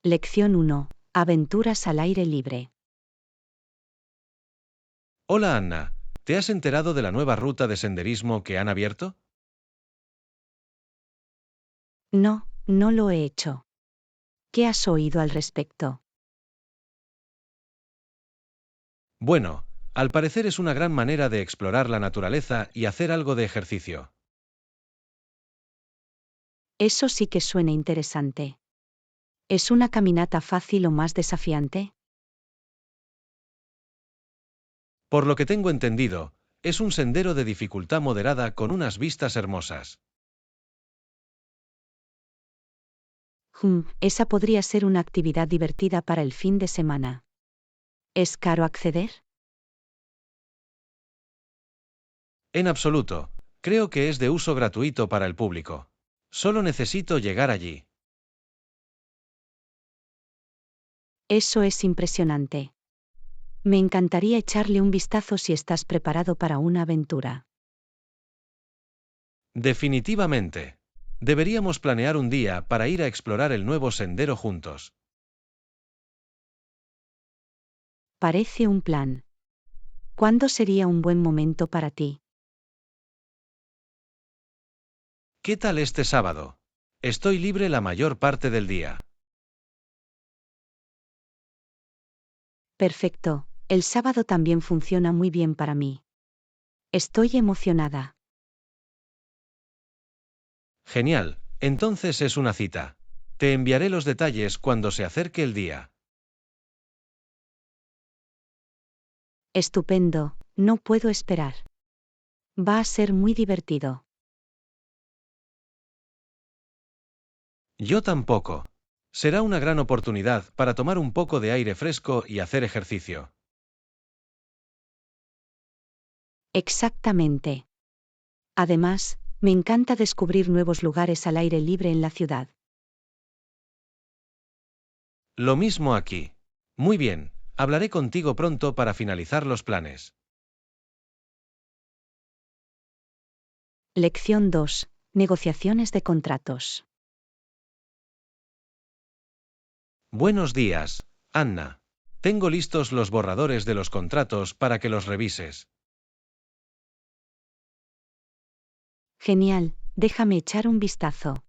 Lección 1. Aventuras al aire libre. Hola Anna, ¿te has enterado de la nueva ruta de senderismo que han abierto? No, no lo he hecho. ¿Qué has oído al respecto? Bueno, al parecer es una gran manera de explorar la naturaleza y hacer algo de ejercicio. Eso sí que suena interesante. ¿Es una caminata fácil o más desafiante? Por lo que tengo entendido, es un sendero de dificultad moderada con unas vistas hermosas. Esa podría ser una actividad divertida para el fin de semana. ¿Es caro acceder? En absoluto, creo que es de uso gratuito para el público. Solo necesito llegar allí. Eso es impresionante. Me encantaría echarle un vistazo si estás preparado para una aventura. Definitivamente. Deberíamos planear un día para ir a explorar el nuevo sendero juntos. Parece un plan. ¿Cuándo sería un buen momento para ti? ¿Qué tal este sábado? Estoy libre la mayor parte del día. Perfecto, el sábado también funciona muy bien para mí. Estoy emocionada. Genial, entonces es una cita. Te enviaré los detalles cuando se acerque el día. Estupendo, no puedo esperar. Va a ser muy divertido. Yo tampoco. Será una gran oportunidad para tomar un poco de aire fresco y hacer ejercicio. Exactamente. Además, me encanta descubrir nuevos lugares al aire libre en la ciudad. Lo mismo aquí. Muy bien, hablaré contigo pronto para finalizar los planes. Lección 2. Negociaciones de contratos. Buenos días, Anna. Tengo listos los borradores de los contratos para que los revises. Genial, déjame echar un vistazo.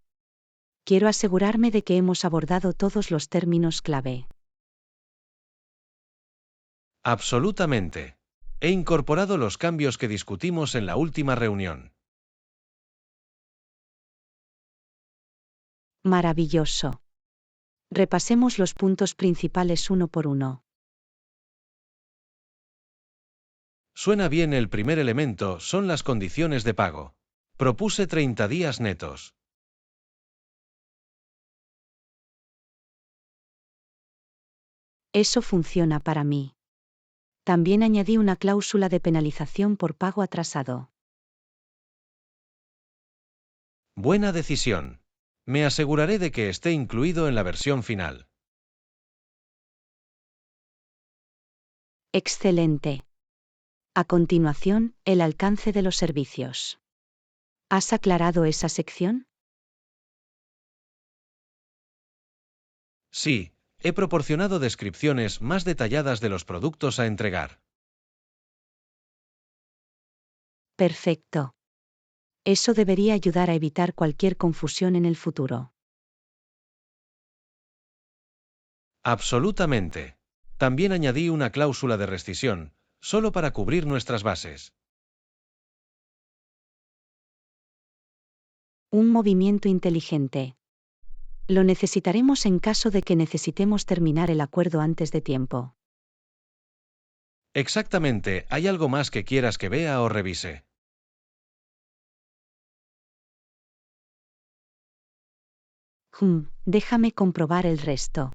Quiero asegurarme de que hemos abordado todos los términos clave. Absolutamente. He incorporado los cambios que discutimos en la última reunión. Maravilloso. Repasemos los puntos principales uno por uno. Suena bien, el primer elemento son las condiciones de pago. Propuse 30 días netos. Eso funciona para mí. También añadí una cláusula de penalización por pago atrasado. Buena decisión. Me aseguraré de que esté incluido en la versión final. Excelente. A continuación, el alcance de los servicios. ¿Has aclarado esa sección? Sí, he proporcionado descripciones más detalladas de los productos a entregar. Perfecto. Eso debería ayudar a evitar cualquier confusión en el futuro. Absolutamente. También añadí una cláusula de rescisión, solo para cubrir nuestras bases. Un movimiento inteligente. Lo necesitaremos en caso de que necesitemos terminar el acuerdo antes de tiempo. Exactamente, ¿hay algo más que quieras que vea o revise? Déjame comprobar el resto.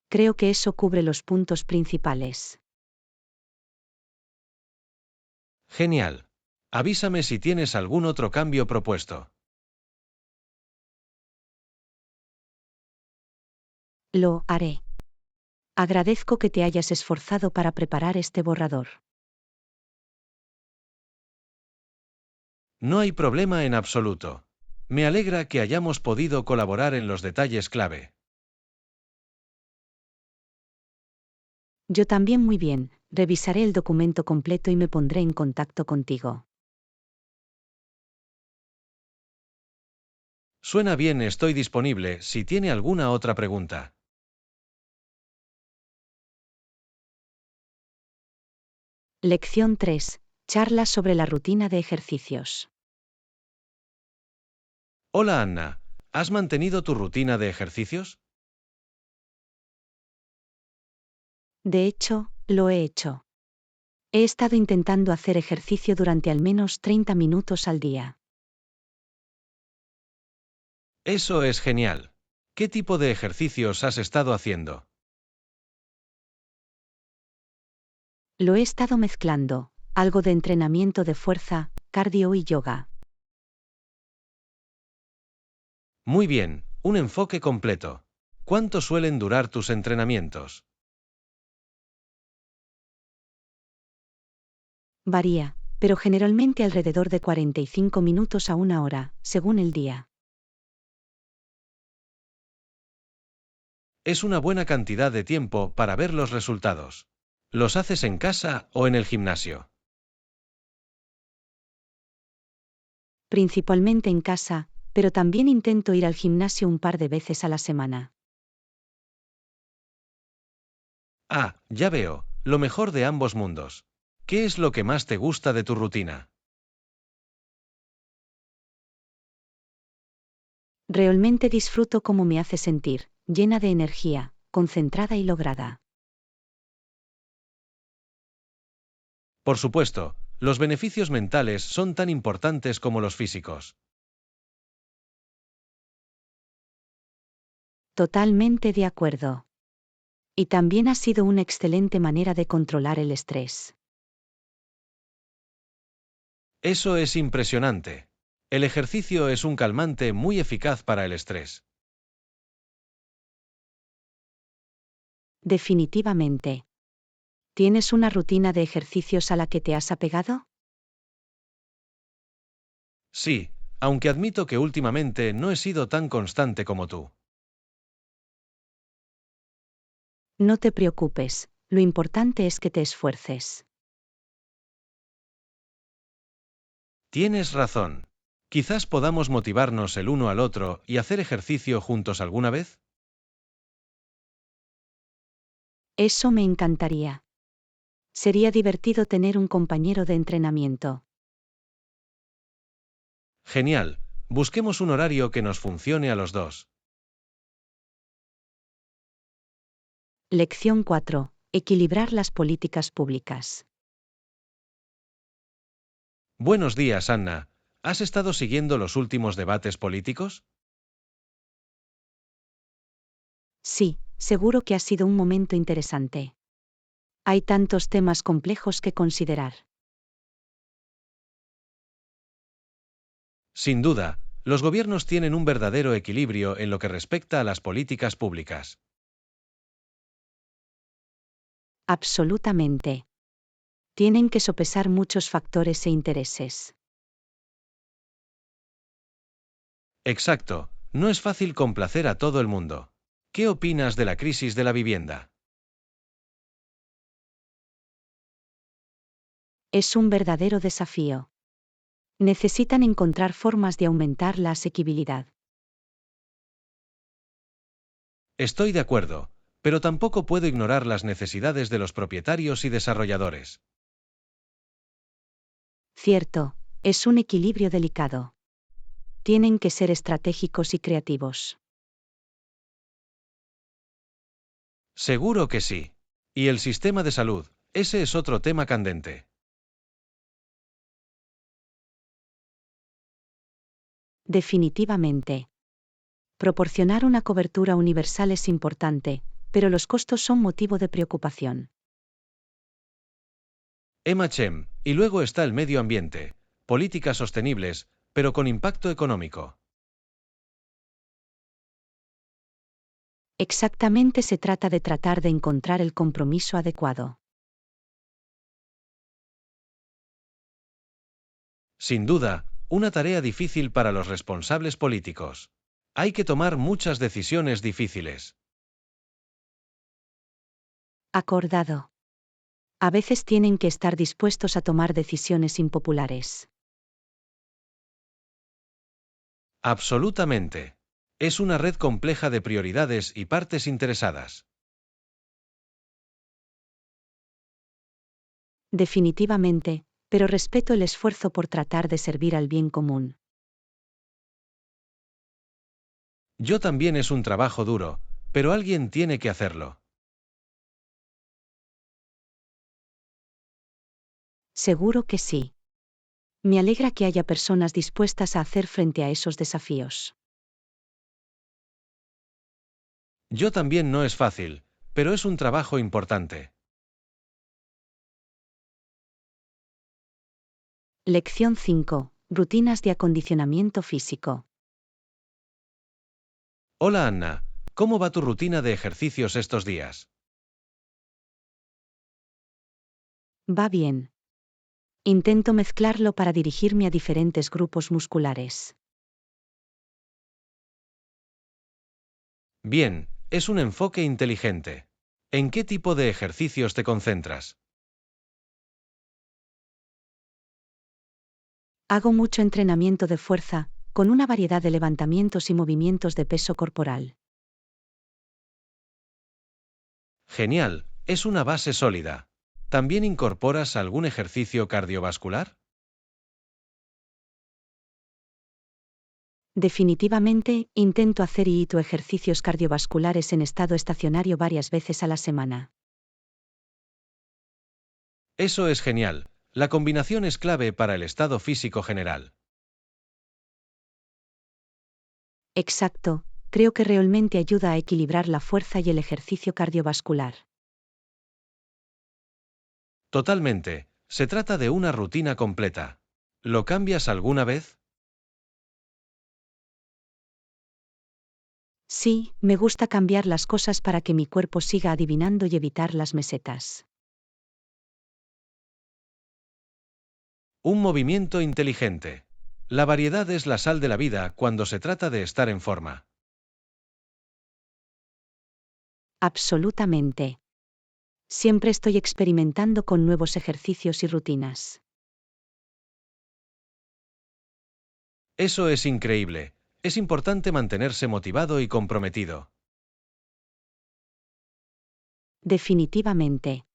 Creo que eso cubre los puntos principales. Genial. Avísame si tienes algún otro cambio propuesto. Lo haré. Agradezco que te hayas esforzado para preparar este borrador. No hay problema en absoluto. Me alegra que hayamos podido colaborar en los detalles clave. Yo también muy bien, revisaré el documento completo y me pondré en contacto contigo. Suena bien, estoy disponible si tiene alguna otra pregunta. Lección 3. Charla sobre la rutina de ejercicios. Hola Anna, ¿has mantenido tu rutina de ejercicios? De hecho, lo he hecho. He estado intentando hacer ejercicio durante al menos 30 minutos al día. Eso es genial. ¿Qué tipo de ejercicios has estado haciendo? Lo he estado mezclando, algo de entrenamiento de fuerza, cardio y yoga. Muy bien, un enfoque completo. ¿Cuánto suelen durar tus entrenamientos? Varía, pero generalmente alrededor de 45 minutos a una hora, según el día. Es una buena cantidad de tiempo para ver los resultados. ¿Los haces en casa o en el gimnasio? Principalmente en casa, pero también intento ir al gimnasio un par de veces a la semana. Ah, ya veo, lo mejor de ambos mundos. ¿Qué es lo que más te gusta de tu rutina? Realmente disfruto cómo me hace sentir, llena de energía, concentrada y lograda. Por supuesto, los beneficios mentales son tan importantes como los físicos. Totalmente de acuerdo. Y también ha sido una excelente manera de controlar el estrés. Eso es impresionante. El ejercicio es un calmante muy eficaz para el estrés. Definitivamente. ¿Tienes una rutina de ejercicios a la que te has apegado? Sí, aunque admito que últimamente no he sido tan constante como tú. No te preocupes, lo importante es que te esfuerces. Tienes razón. Quizás podamos motivarnos el uno al otro y hacer ejercicio juntos alguna vez. Eso me encantaría. Sería divertido tener un compañero de entrenamiento. Genial. Busquemos un horario que nos funcione a los dos. Lección 4. Equilibrar las políticas públicas. Buenos días, Anna. ¿Has estado siguiendo los últimos debates políticos? Sí, seguro que ha sido un momento interesante. Hay tantos temas complejos que considerar. Sin duda, los gobiernos tienen un verdadero equilibrio en lo que respecta a las políticas públicas. Absolutamente. Tienen que sopesar muchos factores e intereses. Exacto, no es fácil complacer a todo el mundo. ¿Qué opinas de la crisis de la vivienda? Es un verdadero desafío. Necesitan encontrar formas de aumentar la asequibilidad. Estoy de acuerdo, pero tampoco puedo ignorar las necesidades de los propietarios y desarrolladores. Cierto, es un equilibrio delicado. Tienen que ser estratégicos y creativos. Seguro que sí. Y el sistema de salud, ese es otro tema candente. Definitivamente. Proporcionar una cobertura universal es importante, pero los costos son motivo de preocupación. Emma Chem, y luego está el medio ambiente, políticas sostenibles, pero con impacto económico. Exactamente, se trata de tratar de encontrar el compromiso adecuado. Sin duda, una tarea difícil para los responsables políticos. Hay que tomar muchas decisiones difíciles. Acordado. A veces tienen que estar dispuestos a tomar decisiones impopulares. Absolutamente. Es una red compleja de prioridades y partes interesadas. Definitivamente, pero respeto el esfuerzo por tratar de servir al bien común. Yo también es un trabajo duro, pero alguien tiene que hacerlo. Seguro que sí. Me alegra que haya personas dispuestas a hacer frente a esos desafíos. Yo también no es fácil, pero es un trabajo importante. Lección 5. Rutinas de acondicionamiento físico. Hola Anna, ¿cómo va tu rutina de ejercicios estos días? Va bien. Intento mezclarlo para dirigirme a diferentes grupos musculares. Bien, es un enfoque inteligente. ¿En qué tipo de ejercicios te concentras? Hago mucho entrenamiento de fuerza, con una variedad de levantamientos y movimientos de peso corporal. Genial, es una base sólida. ¿También incorporas algún ejercicio cardiovascular? Definitivamente, intento hacer ejercicios cardiovasculares en estado estacionario varias veces a la semana. Eso es genial. La combinación es clave para el estado físico general. Exacto, creo que realmente ayuda a equilibrar la fuerza y el ejercicio cardiovascular. Totalmente, se trata de una rutina completa. ¿Lo cambias alguna vez? Sí, me gusta cambiar las cosas para que mi cuerpo siga adivinando y evitar las mesetas. Un movimiento inteligente. La variedad es la sal de la vida cuando se trata de estar en forma. Absolutamente. Siempre estoy experimentando con nuevos ejercicios y rutinas. Eso es increíble. Es importante mantenerse motivado y comprometido. Definitivamente.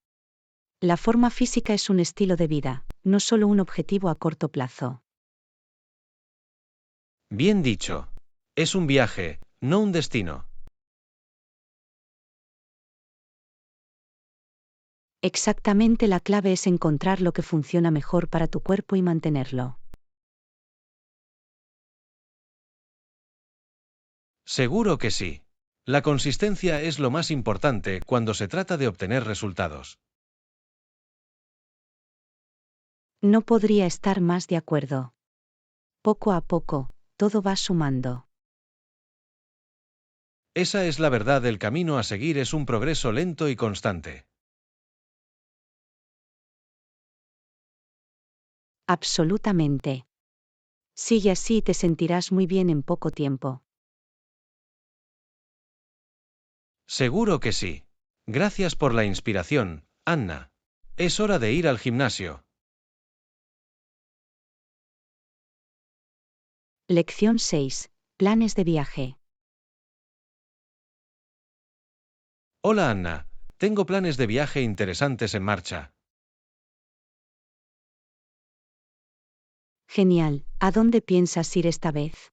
La forma física es un estilo de vida, no solo un objetivo a corto plazo. Bien dicho. Es un viaje, no un destino. Exactamente, la clave es encontrar lo que funciona mejor para tu cuerpo y mantenerlo. Seguro que sí. La consistencia es lo más importante cuando se trata de obtener resultados. No podría estar más de acuerdo. Poco a poco, todo va sumando. Esa es la verdad, el camino a seguir es un progreso lento y constante. Absolutamente. Sigue así y te sentirás muy bien en poco tiempo. Seguro que sí. Gracias por la inspiración, Anna. Es hora de ir al gimnasio. Lección 6. Planes de viaje. Hola Anna, tengo planes de viaje interesantes en marcha. Genial, ¿a dónde piensas ir esta vez?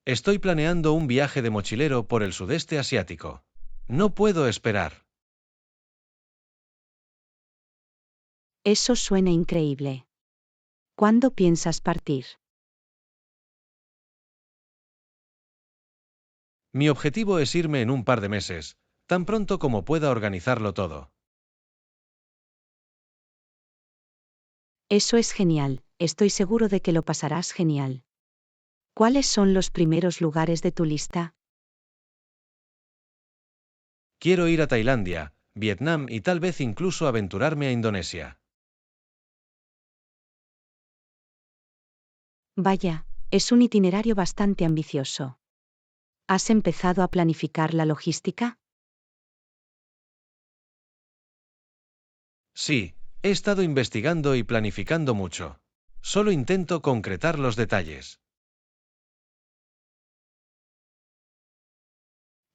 Estoy planeando un viaje de mochilero por el sudeste asiático. No puedo esperar. Eso suena increíble. ¿Cuándo piensas partir? Mi objetivo es irme en un par de meses, tan pronto como pueda organizarlo todo. Eso es genial, estoy seguro de que lo pasarás genial. ¿Cuáles son los primeros lugares de tu lista? Quiero ir a Tailandia, Vietnam y tal vez incluso aventurarme a Indonesia. Vaya, es un itinerario bastante ambicioso. ¿Has empezado a planificar la logística? Sí, he estado investigando y planificando mucho. Solo intento concretar los detalles.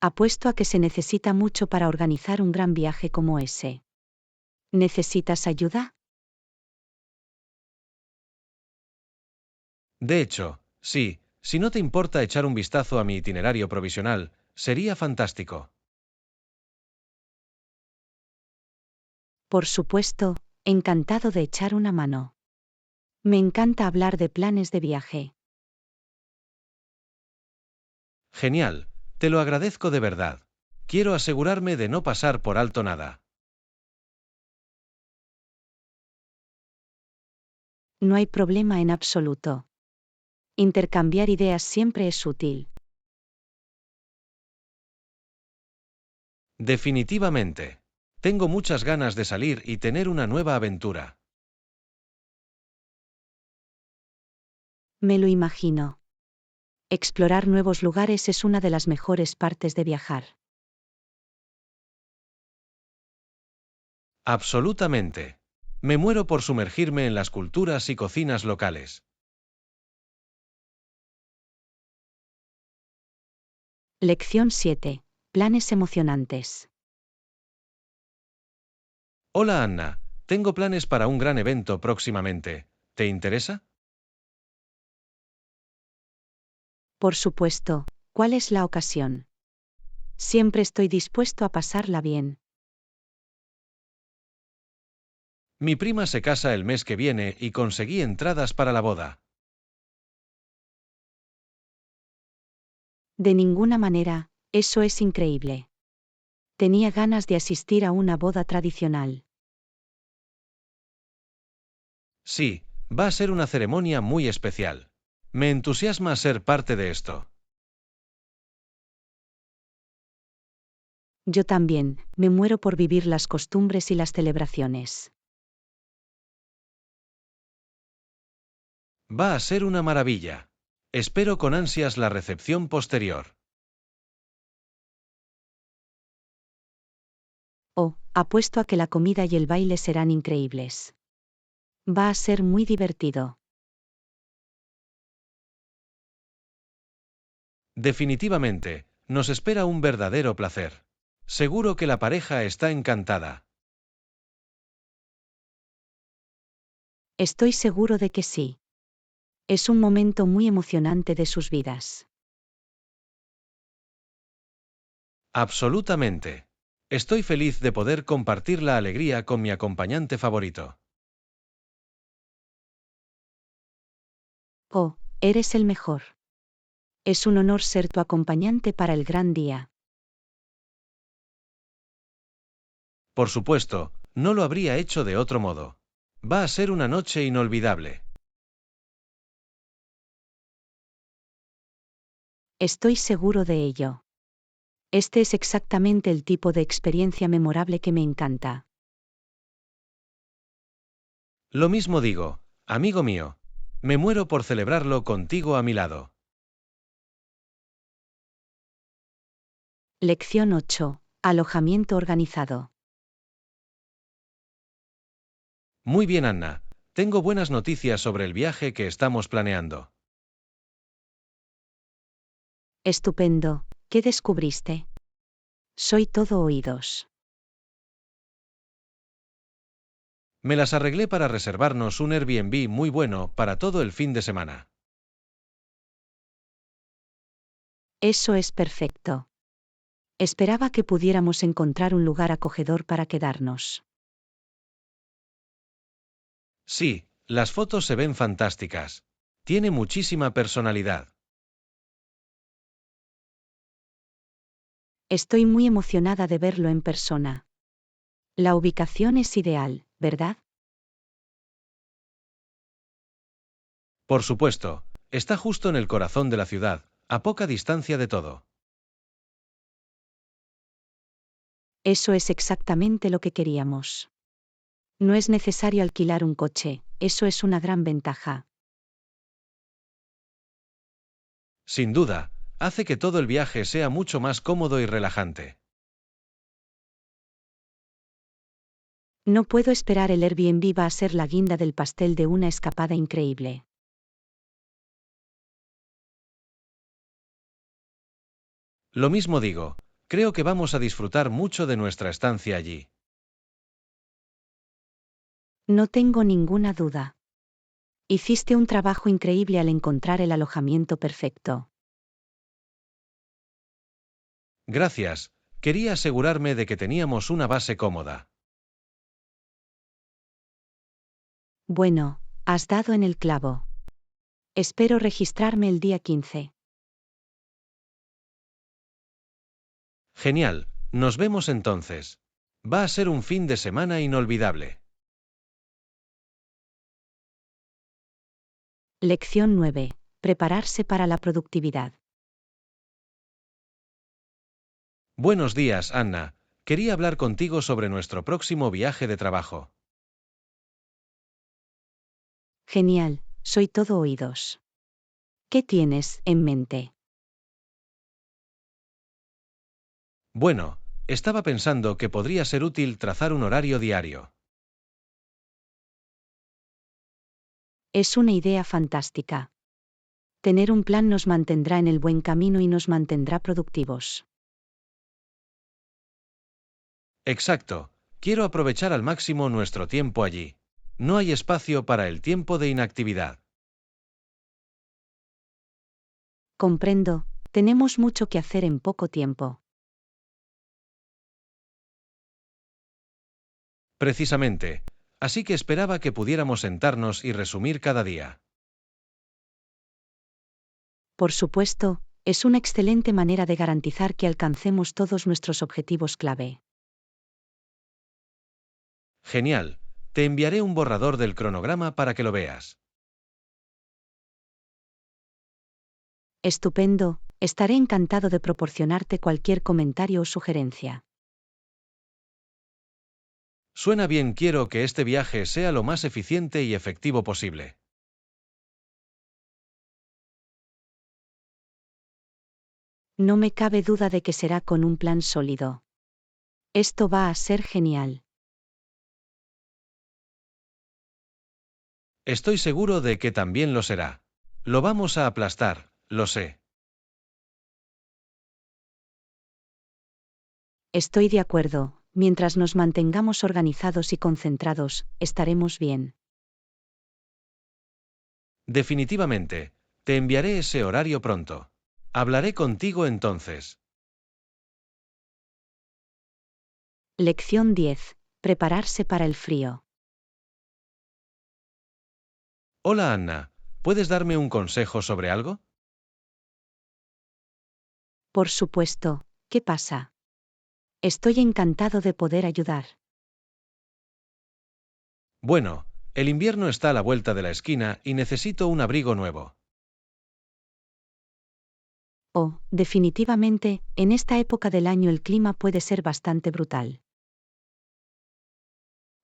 Apuesto a que se necesita mucho para organizar un gran viaje como ese. ¿Necesitas ayuda? De hecho, sí, si no te importa echar un vistazo a mi itinerario provisional, sería fantástico. Por supuesto, encantado de echar una mano. Me encanta hablar de planes de viaje. Genial, te lo agradezco de verdad. Quiero asegurarme de no pasar por alto nada. No hay problema en absoluto. Intercambiar ideas siempre es útil. Definitivamente. Tengo muchas ganas de salir y tener una nueva aventura. Me lo imagino. Explorar nuevos lugares es una de las mejores partes de viajar. Absolutamente. Me muero por sumergirme en las culturas y cocinas locales. Lección 7. Planes emocionantes. Hola Anna, tengo planes para un gran evento próximamente. ¿Te interesa? Por supuesto, ¿cuál es la ocasión? Siempre estoy dispuesto a pasarla bien. Mi prima se casa el mes que viene y conseguí entradas para la boda. De ninguna manera, eso es increíble. Tenía ganas de asistir a una boda tradicional. Sí, va a ser una ceremonia muy especial. Me entusiasma ser parte de esto. Yo también, me muero por vivir las costumbres y las celebraciones. Va a ser una maravilla. Espero con ansias la recepción posterior. Oh, apuesto a que la comida y el baile serán increíbles. Va a ser muy divertido. Definitivamente, nos espera un verdadero placer. Seguro que la pareja está encantada. Estoy seguro de que sí. Es un momento muy emocionante de sus vidas. Absolutamente. Estoy feliz de poder compartir la alegría con mi acompañante favorito. Oh, eres el mejor. Es un honor ser tu acompañante para el gran día. Por supuesto, no lo habría hecho de otro modo. Va a ser una noche inolvidable. Estoy seguro de ello. Este es exactamente el tipo de experiencia memorable que me encanta. Lo mismo digo, amigo mío. Me muero por celebrarlo contigo a mi lado. Lección 8. Alojamiento organizado. Muy bien, Anna. Tengo buenas noticias sobre el viaje que estamos planeando. Estupendo. ¿Qué descubriste? Soy todo oídos. Me las arreglé para reservarnos un Airbnb muy bueno para todo el fin de semana. Eso es perfecto. Esperaba que pudiéramos encontrar un lugar acogedor para quedarnos. Sí, las fotos se ven fantásticas. Tiene muchísima personalidad. Estoy muy emocionada de verlo en persona. La ubicación es ideal, ¿verdad? Por supuesto, está justo en el corazón de la ciudad, a poca distancia de todo. Eso es exactamente lo que queríamos. No es necesario alquilar un coche, eso es una gran ventaja. Sin duda, hace que todo el viaje sea mucho más cómodo y relajante. No puedo esperar, el Airbnb va a ser la guinda del pastel de una escapada increíble. Lo mismo digo, creo que vamos a disfrutar mucho de nuestra estancia allí. No tengo ninguna duda. Hiciste un trabajo increíble al encontrar el alojamiento perfecto. Gracias, quería asegurarme de que teníamos una base cómoda. Bueno, has dado en el clavo. Espero registrarme el día 15. Genial, nos vemos entonces. Va a ser un fin de semana inolvidable. Lección 9. Prepararse para la productividad. Buenos días, Anna. Quería hablar contigo sobre nuestro próximo viaje de trabajo. Genial, soy todo oídos. ¿Qué tienes en mente? Bueno, estaba pensando que podría ser útil trazar un horario diario. Es una idea fantástica. Tener un plan nos mantendrá en el buen camino y nos mantendrá productivos. Exacto, quiero aprovechar al máximo nuestro tiempo allí. No hay espacio para el tiempo de inactividad. Comprendo, tenemos mucho que hacer en poco tiempo. Precisamente, así que esperaba que pudiéramos sentarnos y resumir cada día. Por supuesto, es una excelente manera de garantizar que alcancemos todos nuestros objetivos clave. Genial, te enviaré un borrador del cronograma para que lo veas. Estupendo, estaré encantado de proporcionarte cualquier comentario o sugerencia. Suena bien, quiero que este viaje sea lo más eficiente y efectivo posible. No me cabe duda de que será con un plan sólido. Esto va a ser genial. Estoy seguro de que también lo será. Lo vamos a aplastar, lo sé. Estoy de acuerdo, mientras nos mantengamos organizados y concentrados, estaremos bien. Definitivamente, te enviaré ese horario pronto. Hablaré contigo entonces. Lección 10. Prepararse para el frío. Hola Anna, ¿puedes darme un consejo sobre algo? Por supuesto, ¿qué pasa? Estoy encantado de poder ayudar. Bueno, el invierno está a la vuelta de la esquina y necesito un abrigo nuevo. Oh, definitivamente, en esta época del año el clima puede ser bastante brutal.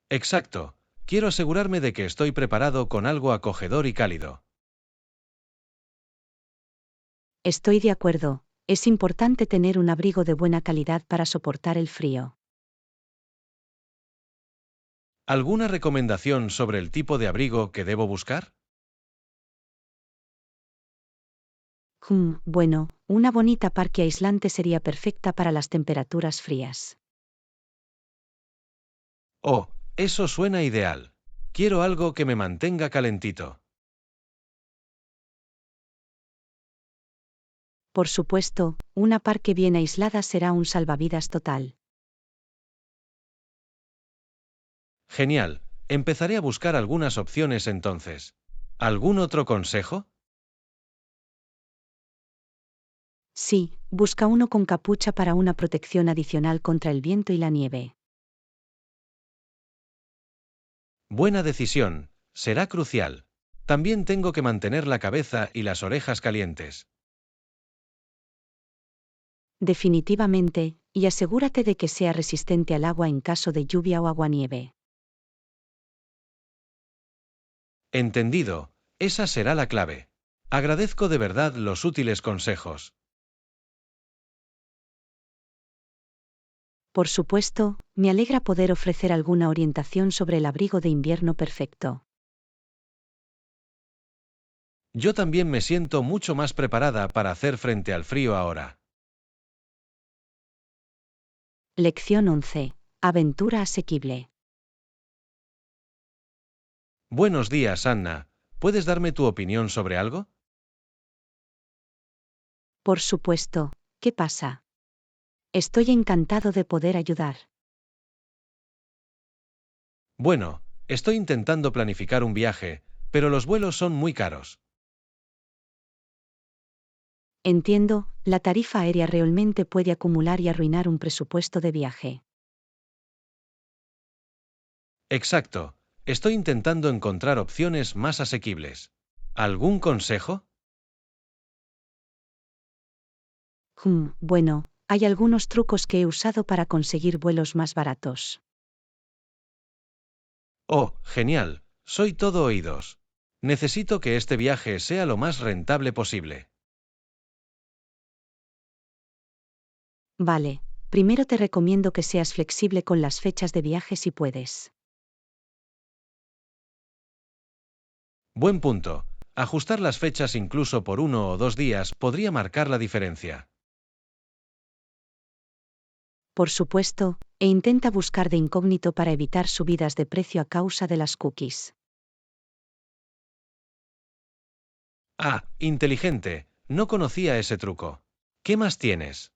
Exacto, quiero asegurarme de que estoy preparado con algo acogedor y cálido. Estoy de acuerdo, es importante tener un abrigo de buena calidad para soportar el frío. ¿Alguna recomendación sobre el tipo de abrigo que debo buscar? Bueno, una bonita parca aislante sería perfecta para las temperaturas frías. Oh, eso suena ideal. Quiero algo que me mantenga calentito. Por supuesto, una parque bien aislada será un salvavidas total. Genial, empezaré a buscar algunas opciones entonces. ¿Algún otro consejo? Sí, busca uno con capucha para una protección adicional contra el viento y la nieve. Buena decisión, será crucial. También tengo que mantener la cabeza y las orejas calientes. Definitivamente, y asegúrate de que sea resistente al agua en caso de lluvia o aguanieve. Entendido, esa será la clave. Agradezco de verdad los útiles consejos. Por supuesto, me alegra poder ofrecer alguna orientación sobre el abrigo de invierno perfecto. Yo también me siento mucho más preparada para hacer frente al frío ahora. Lección 11. Aventura asequible. Buenos días, Anna. ¿Puedes darme tu opinión sobre algo? Por supuesto, ¿qué pasa? Estoy encantado de poder ayudar. Bueno, estoy intentando planificar un viaje, pero los vuelos son muy caros. Entiendo, la tarifa aérea realmente puede acumular y arruinar un presupuesto de viaje. Exacto. Estoy intentando encontrar opciones más asequibles. ¿Algún consejo? Bueno, hay algunos trucos que he usado para conseguir vuelos más baratos. Oh, genial. Soy todo oídos. Necesito que este viaje sea lo más rentable posible. Vale, primero te recomiendo que seas flexible con las fechas de viaje si puedes. Buen punto. Ajustar las fechas incluso por 1 o 2 días podría marcar la diferencia. Por supuesto, e intenta buscar de incógnito para evitar subidas de precio a causa de las cookies. Ah, inteligente. No conocía ese truco. ¿Qué más tienes?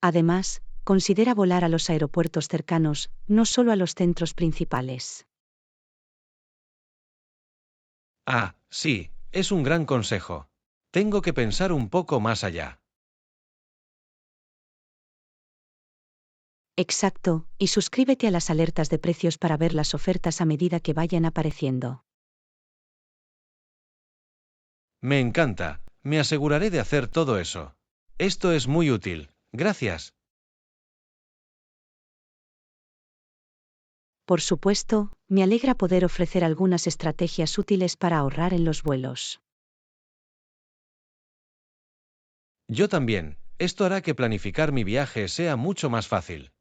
Además, considera volar a los aeropuertos cercanos, no solo a los centros principales. Ah, sí, es un gran consejo. Tengo que pensar un poco más allá. Exacto, y suscríbete a las alertas de precios para ver las ofertas a medida que vayan apareciendo. Me encanta. Me aseguraré de hacer todo eso. Esto es muy útil. Gracias. Por supuesto, me alegra poder ofrecer algunas estrategias útiles para ahorrar en los vuelos. Yo también. Esto hará que planificar mi viaje sea mucho más fácil.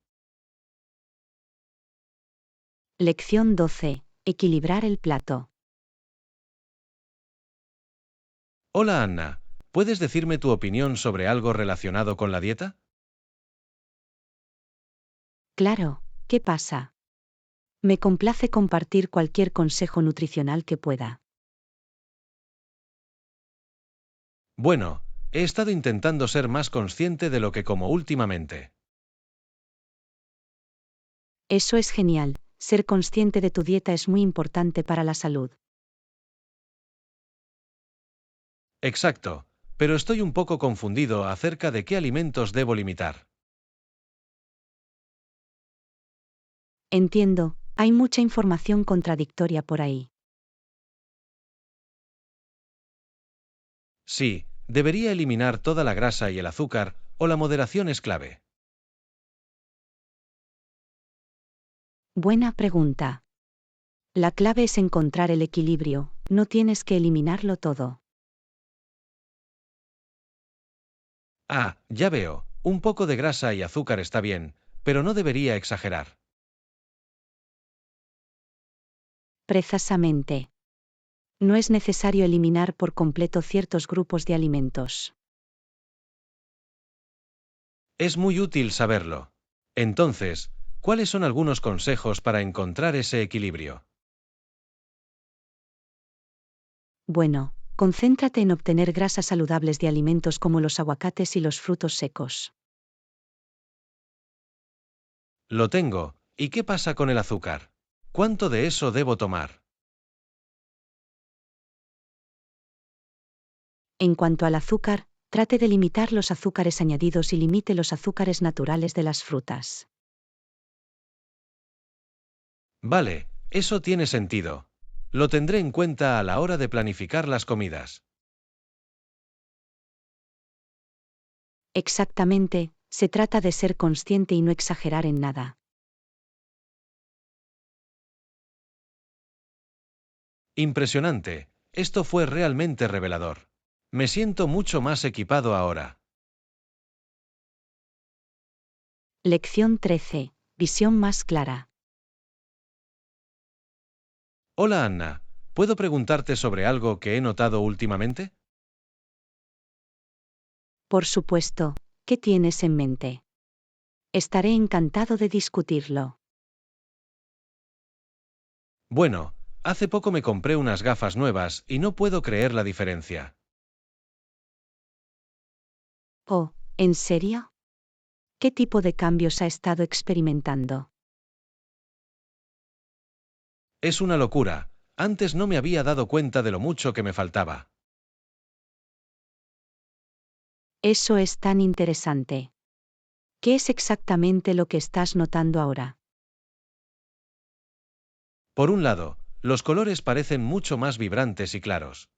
Lección 12. Equilibrar el plato. Hola Anna. ¿Puedes decirme tu opinión sobre algo relacionado con la dieta? Claro, ¿qué pasa? Me complace compartir cualquier consejo nutricional que pueda. Bueno, he estado intentando ser más consciente de lo que como últimamente. Eso es genial, ser consciente de tu dieta es muy importante para la salud. Exacto, pero estoy un poco confundido acerca de qué alimentos debo limitar. Entiendo, hay mucha información contradictoria por ahí. Sí, debería eliminar toda la grasa y el azúcar, o la moderación es clave. Buena pregunta. La clave es encontrar el equilibrio, no tienes que eliminarlo todo. Ah, ya veo, un poco de grasa y azúcar está bien, pero no debería exagerar. Precisamente. No es necesario eliminar por completo ciertos grupos de alimentos. Es muy útil saberlo. Entonces, ¿cuáles son algunos consejos para encontrar ese equilibrio? Bueno, concéntrate en obtener grasas saludables de alimentos como los aguacates y los frutos secos. Lo tengo, ¿y qué pasa con el azúcar? ¿Cuánto de eso debo tomar? En cuanto al azúcar, trate de limitar los azúcares añadidos y limite los azúcares naturales de las frutas. Vale, eso tiene sentido. Lo tendré en cuenta a la hora de planificar las comidas. Exactamente, se trata de ser consciente y no exagerar en nada. Impresionante, esto fue realmente revelador. Me siento mucho más equipado ahora. Lección 13. Visión más clara. Hola Anna, ¿puedo preguntarte sobre algo que he notado últimamente? Por supuesto, ¿qué tienes en mente? Estaré encantado de discutirlo. Bueno, hace poco me compré unas gafas nuevas y no puedo creer la diferencia. Oh, ¿en serio? ¿Qué tipo de cambios ha estado experimentando? Es una locura, antes no me había dado cuenta de lo mucho que me faltaba. Eso es tan interesante. ¿Qué es exactamente lo que estás notando ahora? Por un lado, los colores parecen mucho más vibrantes y claros.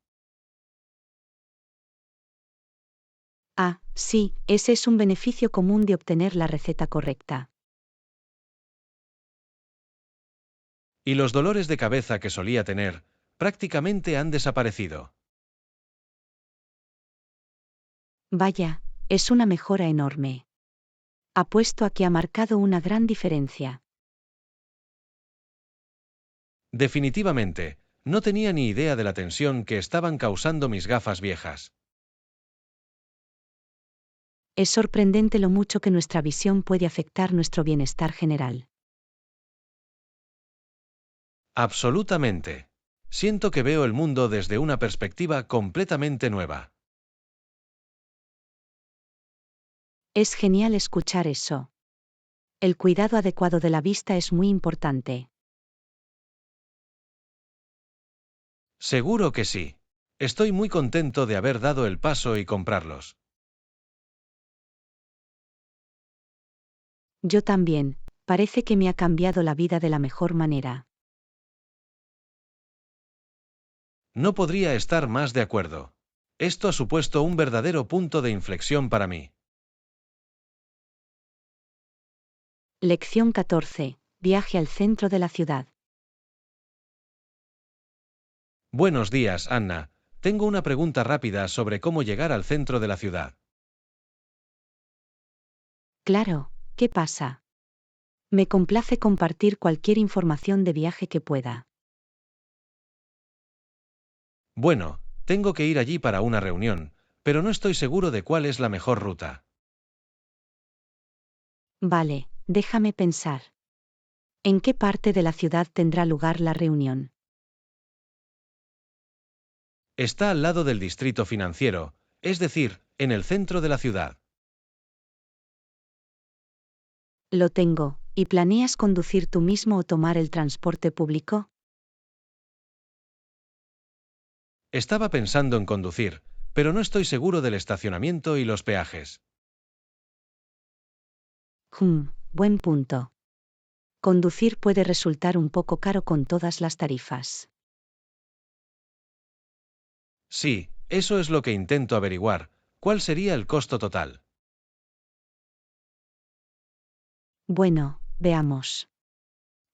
Ah, sí, ese es un beneficio común de obtener la receta correcta. Y los dolores de cabeza que solía tener, prácticamente han desaparecido. Vaya, es una mejora enorme. Apuesto a que ha marcado una gran diferencia. Definitivamente, no tenía ni idea de la tensión que estaban causando mis gafas viejas. Es sorprendente lo mucho que nuestra visión puede afectar nuestro bienestar general. Absolutamente. Siento que veo el mundo desde una perspectiva completamente nueva. Es genial escuchar eso. El cuidado adecuado de la vista es muy importante. Seguro que sí. Estoy muy contento de haber dado el paso y comprarlos. Yo también, parece que me ha cambiado la vida de la mejor manera. No podría estar más de acuerdo. Esto ha supuesto un verdadero punto de inflexión para mí. Lección 14. Viaje al centro de la ciudad. Buenos días, Anna. Tengo una pregunta rápida sobre cómo llegar al centro de la ciudad. Claro, ¿qué pasa? Me complace compartir cualquier información de viaje que pueda. Bueno, tengo que ir allí para una reunión, pero no estoy seguro de cuál es la mejor ruta. Vale, déjame pensar. ¿En qué parte de la ciudad tendrá lugar la reunión? Está al lado del distrito financiero, es decir, en el centro de la ciudad. Lo tengo, ¿y planeas conducir tú mismo o tomar el transporte público? Estaba pensando en conducir, pero no estoy seguro del estacionamiento y los peajes. Buen punto. Conducir puede resultar un poco caro con todas las tarifas. Sí, eso es lo que intento averiguar. ¿Cuál sería el costo total? Bueno, veamos.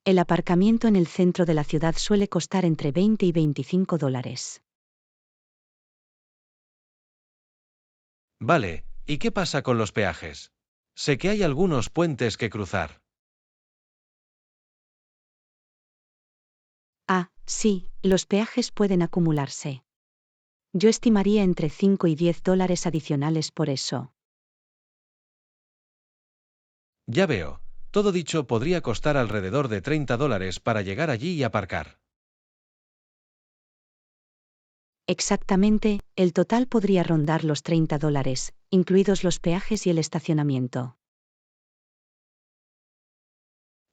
El aparcamiento en el centro de la ciudad suele costar entre 20 y $25. Vale, ¿y qué pasa con los peajes? Sé que hay algunos puentes que cruzar. Ah, sí, los peajes pueden acumularse. Yo estimaría entre 5 y $10 adicionales por eso. Ya veo, todo dicho podría costar alrededor de $30 para llegar allí y aparcar. Exactamente, el total podría rondar los $30, incluidos los peajes y el estacionamiento.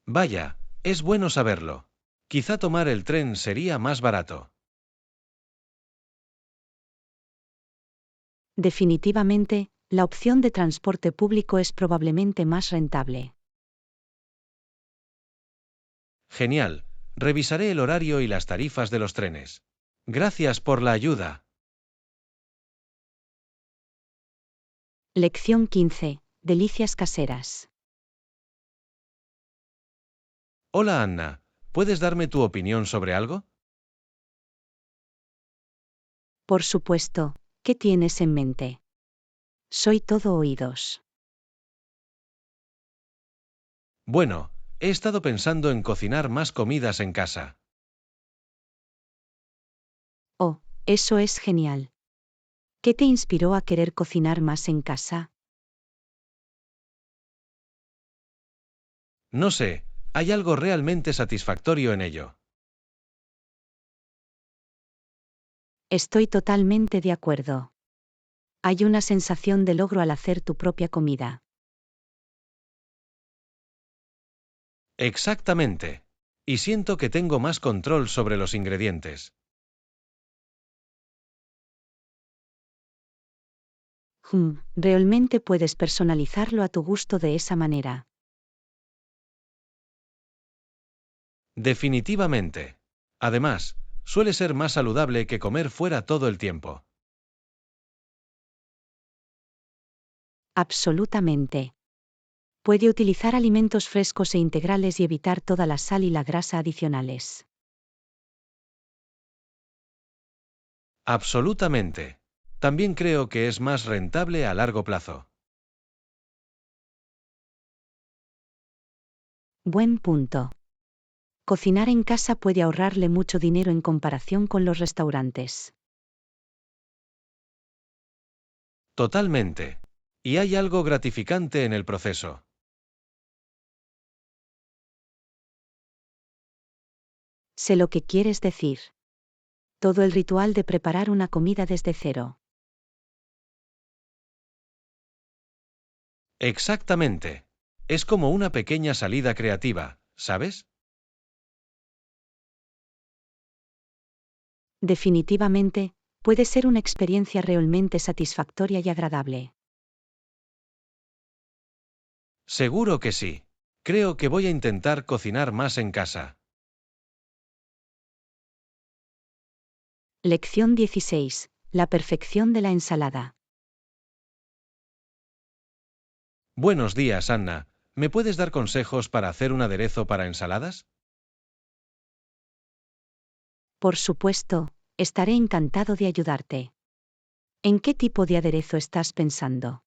Vaya, es bueno saberlo. Quizá tomar el tren sería más barato. Definitivamente, la opción de transporte público es probablemente más rentable. Genial, revisaré el horario y las tarifas de los trenes. Gracias por la ayuda. Lección 15. Delicias caseras. Hola Anna, ¿puedes darme tu opinión sobre algo? Por supuesto, ¿qué tienes en mente? Soy todo oídos. Bueno, he estado pensando en cocinar más comidas en casa. Oh, eso es genial. ¿Qué te inspiró a querer cocinar más en casa? No sé, hay algo realmente satisfactorio en ello. Estoy totalmente de acuerdo. Hay una sensación de logro al hacer tu propia comida. Exactamente. Y siento que tengo más control sobre los ingredientes. Realmente puedes personalizarlo a tu gusto de esa manera. Definitivamente. Además, suele ser más saludable que comer fuera todo el tiempo. Absolutamente. Puede utilizar alimentos frescos e integrales y evitar toda la sal y la grasa adicionales. Absolutamente. También creo que es más rentable a largo plazo. Buen punto. Cocinar en casa puede ahorrarle mucho dinero en comparación con los restaurantes. Totalmente. Y hay algo gratificante en el proceso. Sé lo que quieres decir. Todo el ritual de preparar una comida desde cero. Exactamente. Es como una pequeña salida creativa, ¿sabes? Definitivamente, puede ser una experiencia realmente satisfactoria y agradable. Seguro que sí. Creo que voy a intentar cocinar más en casa. Lección 16. La perfección de la ensalada. Buenos días, Anna. ¿Me puedes dar consejos para hacer un aderezo para ensaladas? Por supuesto, estaré encantado de ayudarte. ¿En qué tipo de aderezo estás pensando?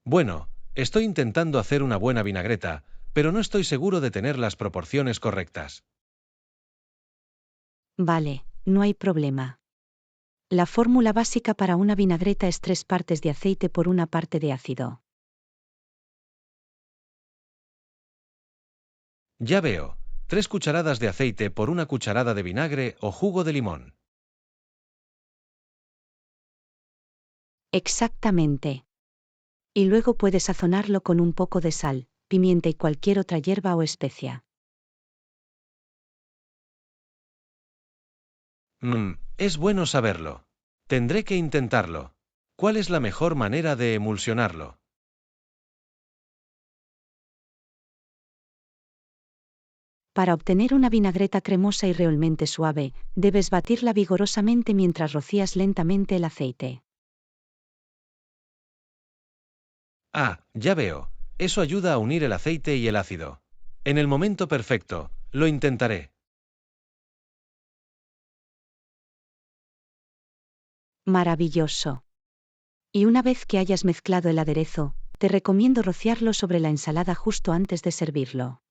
Bueno, estoy intentando hacer una buena vinagreta, pero no estoy seguro de tener las proporciones correctas. Vale, no hay problema. La fórmula básica para una vinagreta es 3 partes de aceite por 1 parte de ácido. Ya veo. 3 cucharadas de aceite por 1 cucharada de vinagre o jugo de limón. Exactamente. Y luego puedes sazonarlo con un poco de sal, pimienta y cualquier otra hierba o especia. Es bueno saberlo. Tendré que intentarlo. ¿Cuál es la mejor manera de emulsionarlo? Para obtener una vinagreta cremosa y realmente suave, debes batirla vigorosamente mientras rocías lentamente el aceite. Ah, ya veo. Eso ayuda a unir el aceite y el ácido. En el momento perfecto, lo intentaré. Maravilloso. Y una vez que hayas mezclado el aderezo, te recomiendo rociarlo sobre la ensalada justo antes de servirlo.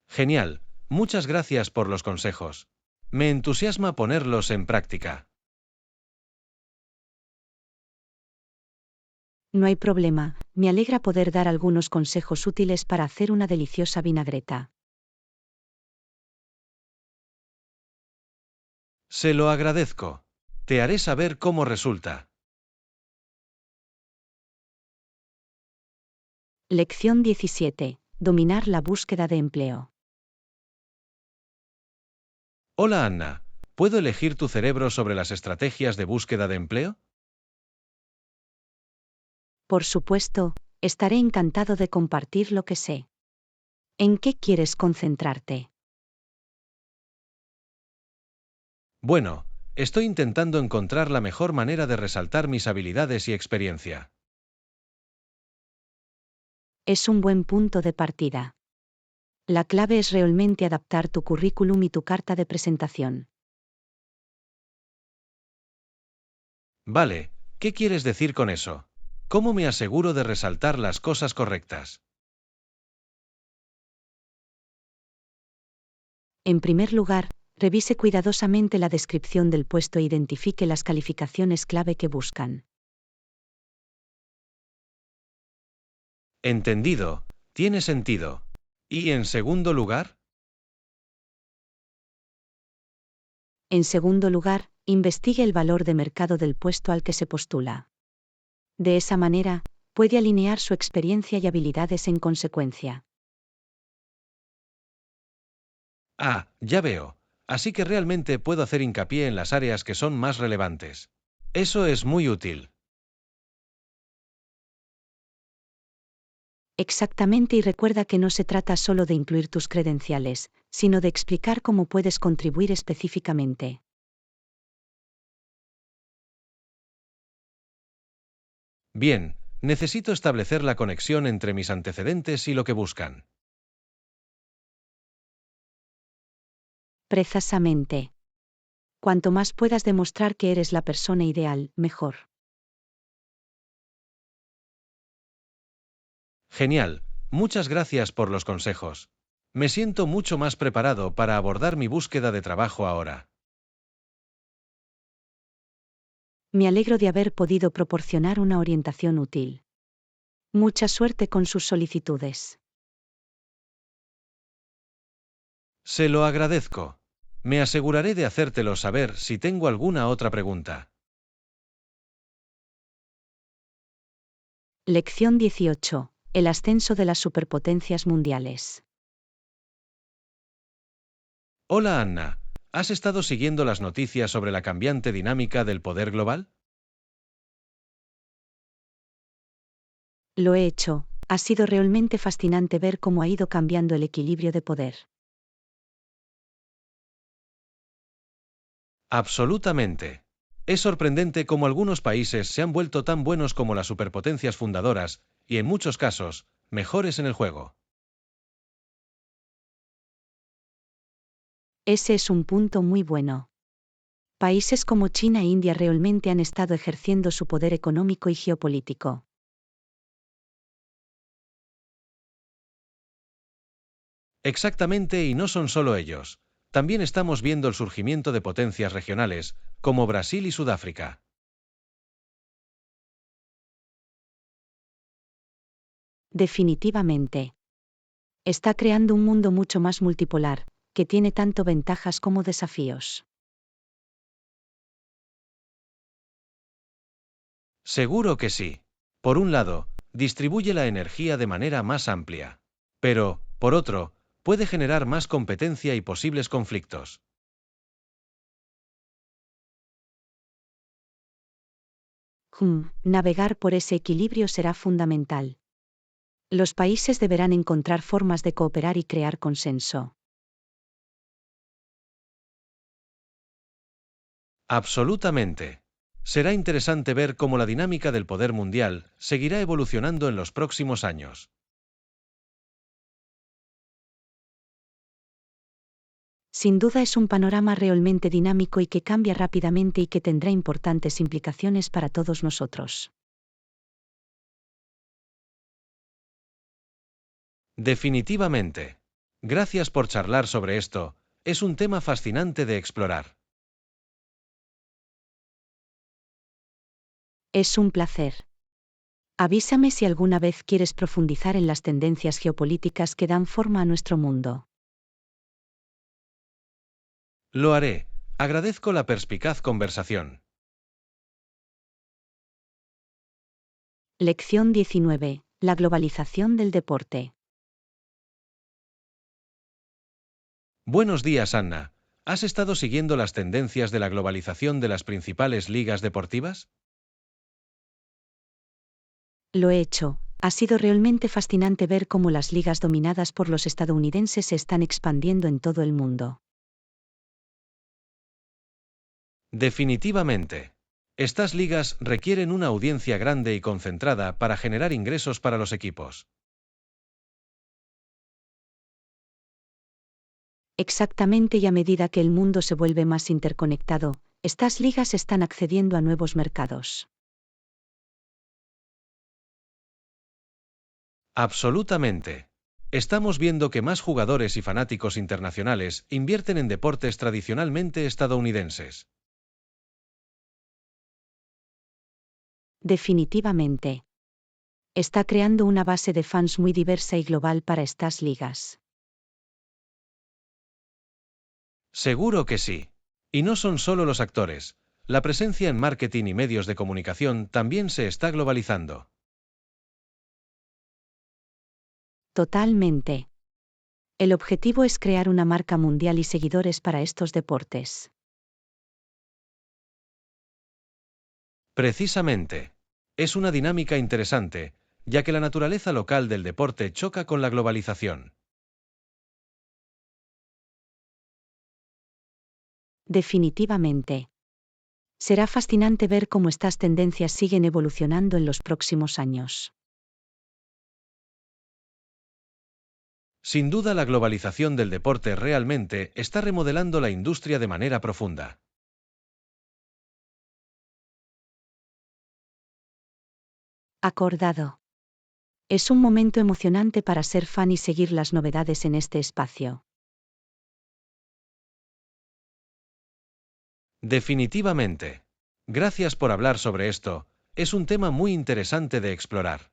Genial. Muchas gracias por los consejos. Me entusiasma ponerlos en práctica. No hay problema, me alegra poder dar algunos consejos útiles para hacer una deliciosa vinagreta. Se lo agradezco. Te haré saber cómo resulta. Lección 17. Dominar la búsqueda de empleo. Hola Anna, ¿puedo elegir tu cerebro sobre las estrategias de búsqueda de empleo? Por supuesto, estaré encantado de compartir lo que sé. ¿En qué quieres concentrarte? Bueno, estoy intentando encontrar la mejor manera de resaltar mis habilidades y experiencia. Es un buen punto de partida. La clave es realmente adaptar tu currículum y tu carta de presentación. Vale, ¿Qué quieres decir con eso? ¿Cómo me aseguro de resaltar las cosas correctas? En primer lugar, revise cuidadosamente la descripción del puesto e identifique las calificaciones clave que buscan. Entendido, tiene sentido. ¿Y en segundo lugar? En segundo lugar, investigue el valor de mercado del puesto al que se postula. De esa manera, puede alinear su experiencia y habilidades en consecuencia. Ah, ya veo. Así que realmente puedo hacer hincapié en las áreas que son más relevantes. Eso es muy útil. Exactamente, y recuerda que no se trata solo de incluir tus credenciales, sino de explicar cómo puedes contribuir específicamente. Bien, necesito establecer la conexión entre mis antecedentes y lo que buscan. Precisamente. Cuanto más puedas demostrar que eres la persona ideal, mejor. Genial, muchas gracias por los consejos. Me siento mucho más preparado para abordar mi búsqueda de trabajo ahora. Me alegro de haber podido proporcionar una orientación útil. Mucha suerte con sus solicitudes. Se lo agradezco. Me aseguraré de hacértelo saber si tengo alguna otra pregunta. Lección 18. El ascenso de las superpotencias mundiales. Hola Anna, ¿has estado siguiendo las noticias sobre la cambiante dinámica del poder global? Lo he hecho, ha sido realmente fascinante ver cómo ha ido cambiando el equilibrio de poder. Absolutamente. Es sorprendente cómo algunos países se han vuelto tan buenos como las superpotencias fundadoras, y en muchos casos, mejores en el juego. Ese es un punto muy bueno. Países como China e India realmente han estado ejerciendo su poder económico y geopolítico. Exactamente, y no son solo ellos. También estamos viendo el surgimiento de potencias regionales, como Brasil y Sudáfrica. Definitivamente. Está creando un mundo mucho más multipolar, que tiene tanto ventajas como desafíos. Seguro que sí. Por un lado, distribuye la energía de manera más amplia. Pero, por otro, puede generar más competencia y posibles conflictos. Navegar por ese equilibrio será fundamental. Los países deberán encontrar formas de cooperar y crear consenso. Absolutamente. Será interesante ver cómo la dinámica del poder mundial seguirá evolucionando en los próximos años. Sin duda es un panorama realmente dinámico y que cambia rápidamente y que tendrá importantes implicaciones para todos nosotros. Definitivamente. Gracias por charlar sobre esto, es un tema fascinante de explorar. Es un placer. Avísame si alguna vez quieres profundizar en las tendencias geopolíticas que dan forma a nuestro mundo. Lo haré. Agradezco la perspicaz conversación. Lección 19. La globalización del deporte. Buenos días, Anna. ¿Has estado siguiendo las tendencias de la globalización de las principales ligas deportivas? Lo he hecho. Ha sido realmente fascinante ver cómo las ligas dominadas por los estadounidenses se están expandiendo en todo el mundo. Definitivamente. Estas ligas requieren una audiencia grande y concentrada para generar ingresos para los equipos. Exactamente, y a medida que el mundo se vuelve más interconectado, estas ligas están accediendo a nuevos mercados. Absolutamente. Estamos viendo que más jugadores y fanáticos internacionales invierten en deportes tradicionalmente estadounidenses. Definitivamente. Está creando una base de fans muy diversa y global para estas ligas. Seguro que sí. Y no son solo los actores. La presencia en marketing y medios de comunicación también se está globalizando. Totalmente. El objetivo es crear una marca mundial y seguidores para estos deportes. Precisamente. Es una dinámica interesante, ya que la naturaleza local del deporte choca con la globalización. Definitivamente. Será fascinante ver cómo estas tendencias siguen evolucionando en los próximos años. Sin duda, la globalización del deporte realmente está remodelando la industria de manera profunda. Acordado. Es un momento emocionante para ser fan y seguir las novedades en este espacio. Definitivamente. Gracias por hablar sobre esto, es un tema muy interesante de explorar.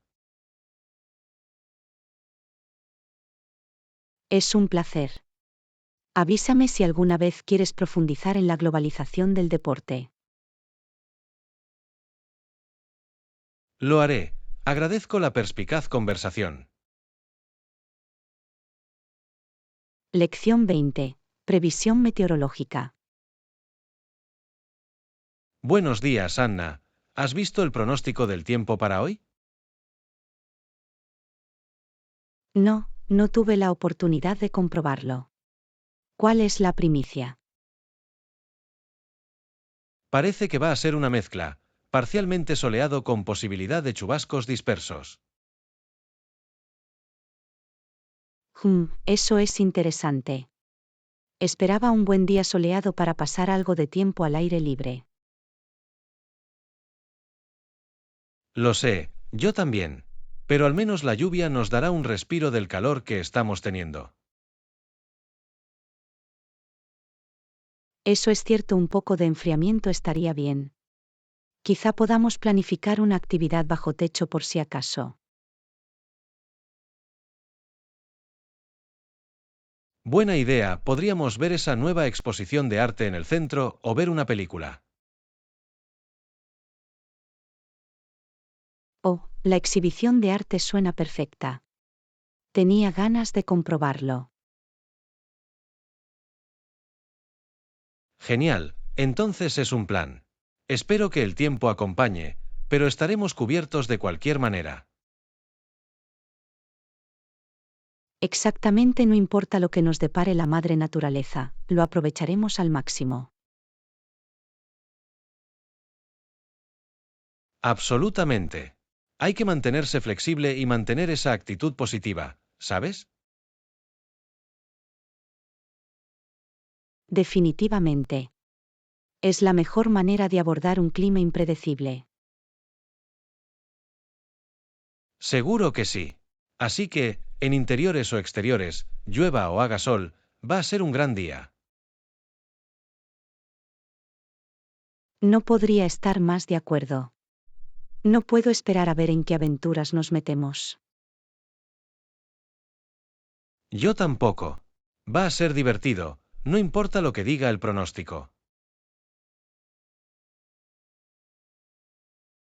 Es un placer. Avísame si alguna vez quieres profundizar en la globalización del deporte. Lo haré. Agradezco la perspicaz conversación. Lección 20. Previsión meteorológica. Buenos días, Anna. ¿Has visto el pronóstico del tiempo para hoy? No, no tuve la oportunidad de comprobarlo. ¿Cuál es la primicia? Parece que va a ser una mezcla, parcialmente soleado con posibilidad de chubascos dispersos. Eso es interesante. Esperaba un buen día soleado para pasar algo de tiempo al aire libre. Lo sé, yo también. Pero al menos la lluvia nos dará un respiro del calor que estamos teniendo. Eso es cierto, un poco de enfriamiento estaría bien. Quizá podamos planificar una actividad bajo techo por si acaso. Buena idea, podríamos ver esa nueva exposición de arte en el centro o ver una película. Oh, la exhibición de arte suena perfecta. Tenía ganas de comprobarlo. Genial, entonces es un plan. Espero que el tiempo acompañe, pero estaremos cubiertos de cualquier manera. Exactamente, no importa lo que nos depare la madre naturaleza, lo aprovecharemos al máximo. Absolutamente. Hay que mantenerse flexible y mantener esa actitud positiva, ¿sabes? Definitivamente. Es la mejor manera de abordar un clima impredecible. Seguro que sí. Así que, en interiores o exteriores, llueva o haga sol, va a ser un gran día. No podría estar más de acuerdo. No puedo esperar a ver en qué aventuras nos metemos. Yo tampoco. Va a ser divertido, no importa lo que diga el pronóstico.